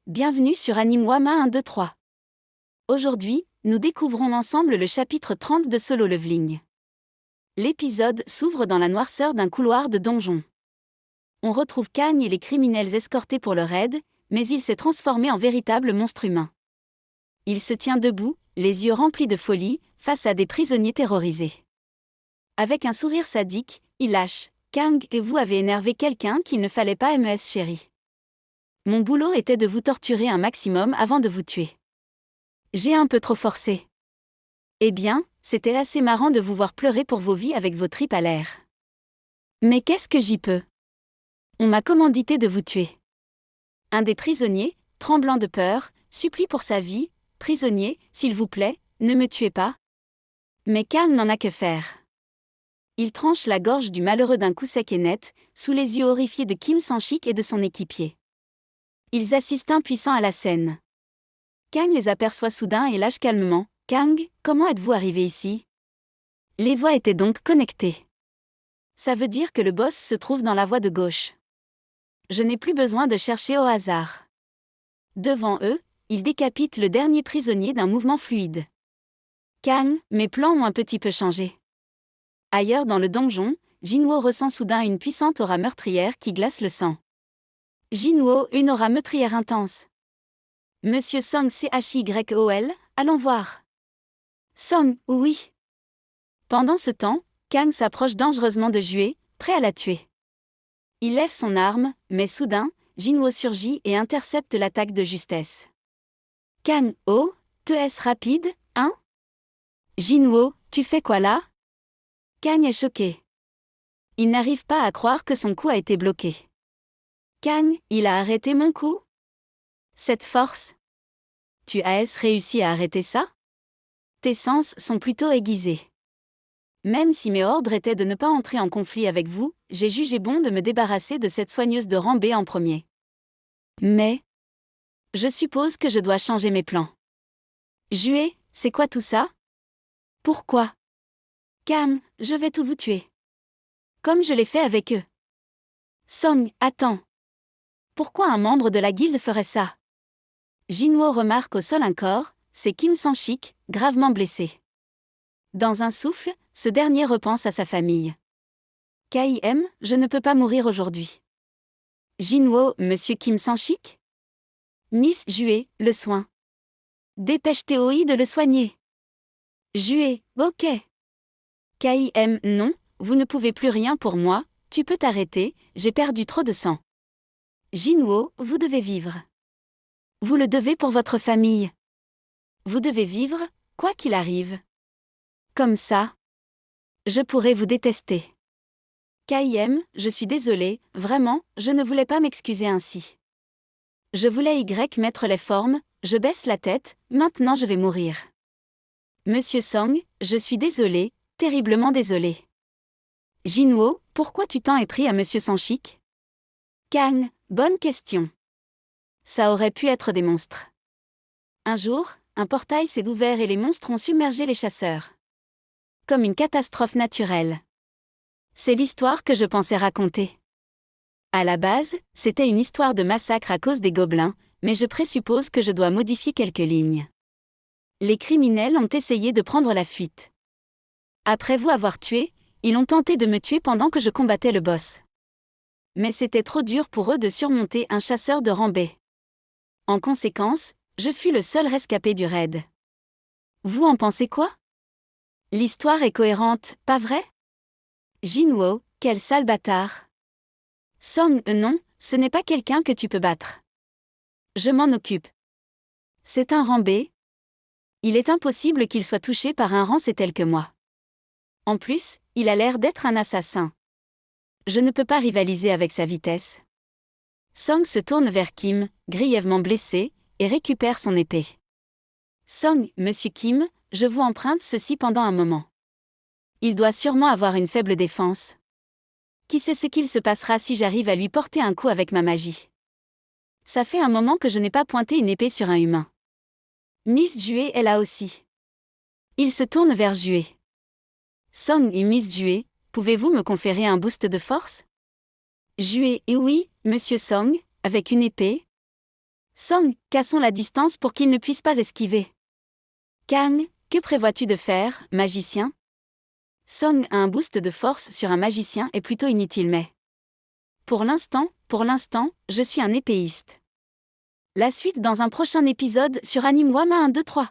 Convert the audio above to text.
Bienvenue sur Anime Wama 123. Aujourd'hui, nous découvrons ensemble le chapitre 30 de Solo Leveling. L'épisode s'ouvre dans la noirceur d'un couloir de donjon. On retrouve Cagne et les criminels escortés pour le raid, mais il s'est transformé en véritable monstre humain. Il se tient debout, les yeux remplis de folie, face à des prisonniers terrorisés. Avec un sourire sadique, il lâche « Kang, et vous avez énervé quelqu'un qu'il ne fallait pas mes chérie. Mon boulot était de vous torturer un maximum avant de vous tuer. J'ai un peu trop forcé. Eh bien, c'était assez marrant de vous voir pleurer pour vos vies avec vos tripes à l'air. Mais qu'est-ce que j'y peux? On m'a commandité de vous tuer. » Un des prisonniers, tremblant de peur, supplie pour sa vie « Prisonnier, s'il vous plaît, ne me tuez pas. » Mais Kang n'en a que faire. Il tranche la gorge du malheureux d'un coup sec et net, sous les yeux horrifiés de Kim Sang-shik et de son équipier. Ils assistent impuissants à la scène. Kang les aperçoit soudain et lâche calmement « Kang, comment êtes-vous arrivé ici ?» Les voies étaient donc connectées. Ça veut dire que le boss se trouve dans la voie de gauche. Je n'ai plus besoin de chercher au hasard. Devant eux, ils décapitent le dernier prisonnier d'un mouvement fluide. Kang, mes plans ont un petit peu changé. Ailleurs dans le donjon, Jinwoo ressent soudain une puissante aura meurtrière qui glace le sang. Jinwoo, une aura meurtrière intense. Monsieur Song CHYOL, allons voir. Song, oui. Pendant ce temps, Kang s'approche dangereusement de Jue, prêt à la tuer. Il lève son arme, mais soudain, Jinwoo surgit et intercepte l'attaque de justesse. Kang, oh, te-est rapide, hein? Jinwoo, tu fais quoi là? Kang est choqué. Il n'arrive pas à croire que son coup a été bloqué. Kang, il a arrêté mon coup? Cette force? Tu as réussi à arrêter ça? Tes sens sont plutôt aiguisés. Même si mes ordres étaient de ne pas entrer en conflit avec vous, j'ai jugé bon de me débarrasser de cette soigneuse de rang B en premier. Mais je suppose que je dois changer mes plans. Jue, c'est quoi tout ça? Pourquoi? Kang, je vais tout vous tuer. Comme je l'ai fait avec eux. Song, attends. Pourquoi un membre de la guilde ferait ça? Jinwoo remarque au sol un corps, c'est Kim Sang-shik, gravement blessé. Dans un souffle, ce dernier repense à sa famille. Kim, je ne peux pas mourir aujourd'hui. Jinwoo, monsieur Kim Sang-shik? Miss Jue, le soin. Dépêche-toi de le soigner. Jue, ok. Kim, non, vous ne pouvez plus rien pour moi, tu peux t'arrêter, j'ai perdu trop de sang. Jinwoo, vous devez vivre. Vous le devez pour votre famille. Vous devez vivre, quoi qu'il arrive. Comme ça, je pourrais vous détester. Kim, je suis désolé, vraiment, je ne voulais pas m'excuser ainsi. Je voulais mettre les formes, je baisse la tête, maintenant je vais mourir. Monsieur Song, je suis désolé, terriblement désolé. Jinwoo, pourquoi tu t'en es pris à Monsieur Sang-shik? Kang, bonne question. Ça aurait pu être des monstres. Un jour, un portail s'est ouvert et les monstres ont submergé les chasseurs. Comme une catastrophe naturelle. C'est l'histoire que je pensais raconter. À la base, c'était une histoire de massacre à cause des gobelins, mais je présuppose que je dois modifier quelques lignes. Les criminels ont essayé de prendre la fuite. Après vous avoir tué, ils ont tenté de me tuer pendant que je combattais le boss. Mais c'était trop dur pour eux de surmonter un chasseur de rang B. En conséquence, je fus le seul rescapé du raid. Vous en pensez quoi? L'histoire est cohérente, pas vrai? Jinwoo, quel sale bâtard. Song, non, ce n'est pas quelqu'un que tu peux battre. Je m'en occupe. C'est un rang B. Il est impossible qu'il soit touché par un rang C tel que moi. En plus, il a l'air d'être un assassin. Je ne peux pas rivaliser avec sa vitesse. Song se tourne vers Kim, grièvement blessé, et récupère son épée. Song, monsieur Kim, je vous emprunte ceci pendant un moment. Il doit sûrement avoir une faible défense. Qui sait ce qu'il se passera si j'arrive à lui porter un coup avec ma magie? Ça fait un moment que je n'ai pas pointé une épée sur un humain. Miss Jue est là aussi. Il se tourne vers Jue. Song et Miss Jue, pouvez-vous me conférer un boost de force? Jue, et oui, monsieur Song, avec une épée? Song, cassons la distance pour qu'il ne puisse pas esquiver. Kang, que prévois-tu de faire, magicien? Song a un boost de force sur un magicien est plutôt inutile mais... Pour l'instant, je suis un épéiste. La suite dans un prochain épisode sur Anime Wama 1, 2, 3.